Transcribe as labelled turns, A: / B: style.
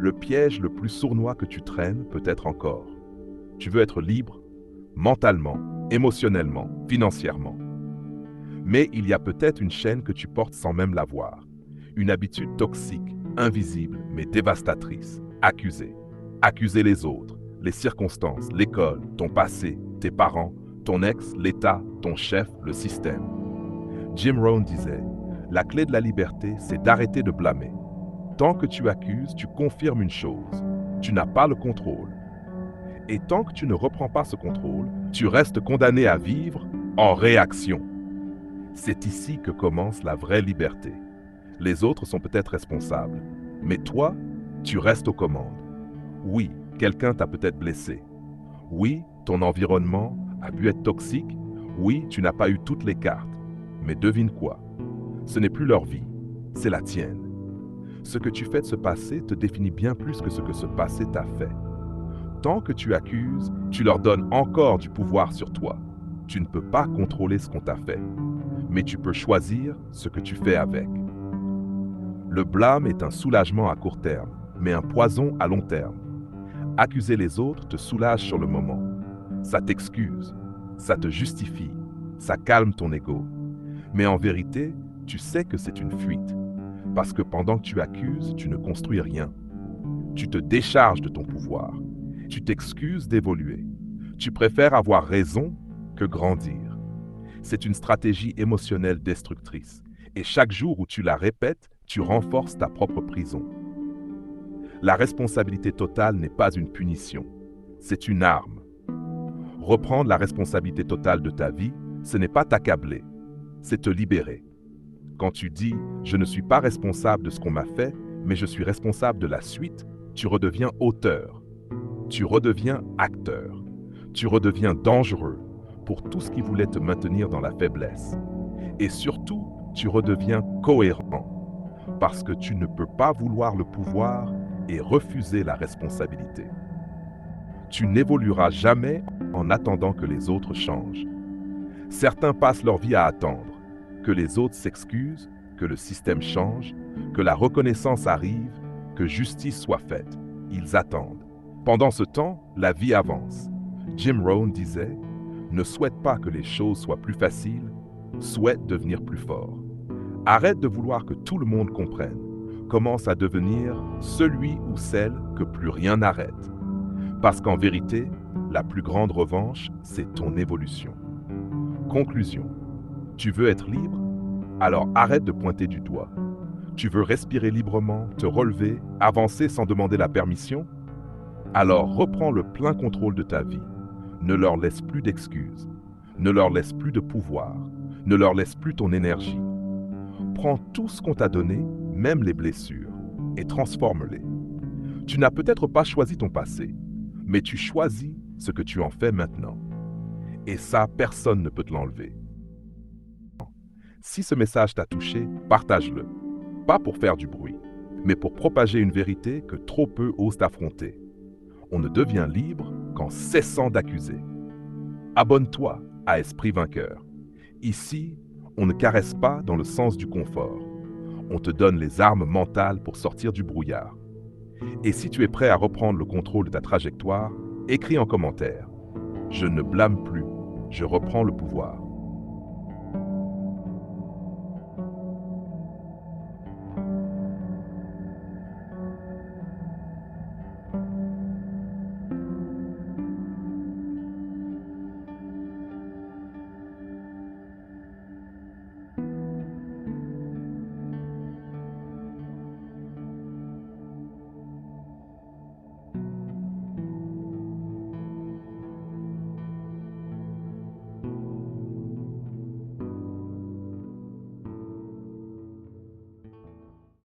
A: Le piège le plus sournois que tu traînes peut être encore. Tu veux être libre, mentalement, émotionnellement, financièrement. Mais il y a peut-être une chaîne que tu portes sans même la voir. Une habitude toxique, invisible, mais dévastatrice. Accuser. Accuser les autres, les circonstances, l'école, ton passé, tes parents, ton ex, l'État, ton chef, le système. Jim Rohn disait, la clé de la liberté, c'est d'arrêter de blâmer. Tant que tu accuses, tu confirmes une chose. Tu n'as pas le contrôle. Et tant que tu ne reprends pas ce contrôle, tu restes condamné à vivre en réaction. C'est ici que commence la vraie liberté. Les autres sont peut-être responsables, mais toi, tu restes aux commandes. Oui, quelqu'un t'a peut-être blessé. Oui, ton environnement a pu être toxique. Oui, tu n'as pas eu toutes les cartes. Mais devine quoi? Ce n'est plus leur vie, c'est la tienne. Ce que tu fais de ce passé te définit bien plus que ce que ce passé t'a fait. Tant que tu accuses, tu leur donnes encore du pouvoir sur toi. Tu ne peux pas contrôler ce qu'on t'a fait, mais tu peux choisir ce que tu fais avec. Le blâme est un soulagement à court terme, mais un poison à long terme. Accuser les autres te soulage sur le moment. Ça t'excuse, ça te justifie, ça calme ton ego. Mais en vérité, tu sais que c'est une fuite. Parce que pendant que tu accuses, tu ne construis rien. Tu te décharges de ton pouvoir. Tu t'excuses d'évoluer. Tu préfères avoir raison que grandir. C'est une stratégie émotionnelle destructrice. Et chaque jour où tu la répètes, tu renforces ta propre prison. La responsabilité totale n'est pas une punition. C'est une arme. Reprendre la responsabilité totale de ta vie, ce n'est pas t'accabler, c'est te libérer. Quand tu dis « je ne suis pas responsable de ce qu'on m'a fait, mais je suis responsable de la suite », tu redeviens auteur. Tu redeviens acteur. Tu redeviens dangereux pour tout ce qui voulait te maintenir dans la faiblesse. Et surtout, tu redeviens cohérent parce que tu ne peux pas vouloir le pouvoir et refuser la responsabilité. Tu n'évolueras jamais en attendant que les autres changent. Certains passent leur vie à attendre, que les autres s'excusent, que le système change, que la reconnaissance arrive, que justice soit faite. Ils attendent. Pendant ce temps, la vie avance. Jim Rohn disait « Ne souhaite pas que les choses soient plus faciles, souhaite devenir plus fort. » Arrête de vouloir que tout le monde comprenne. Commence à devenir celui ou celle que plus rien n'arrête. Parce qu'en vérité, la plus grande revanche, c'est ton évolution. Conclusion. Tu veux être libre? Alors arrête de pointer du doigt. Tu veux respirer librement, te relever, avancer sans demander la permission? Alors reprends le plein contrôle de ta vie. Ne leur laisse plus d'excuses. Ne leur laisse plus de pouvoir. Ne leur laisse plus ton énergie. Prends tout ce qu'on t'a donné, même les blessures, et transforme-les. Tu n'as peut-être pas choisi ton passé, mais tu choisis ce que tu en fais maintenant. Et ça, personne ne peut te l'enlever. Si ce message t'a touché, partage-le. Pas pour faire du bruit, mais pour propager une vérité que trop peu osent affronter. On ne devient libre qu'en cessant d'accuser. Abonne-toi à Esprit Vainqueur. Ici, on ne caresse pas dans le sens du confort. On te donne les armes mentales pour sortir du brouillard. Et si tu es prêt à reprendre le contrôle de ta trajectoire, écris en commentaire. Je ne blâme plus, je reprends le pouvoir.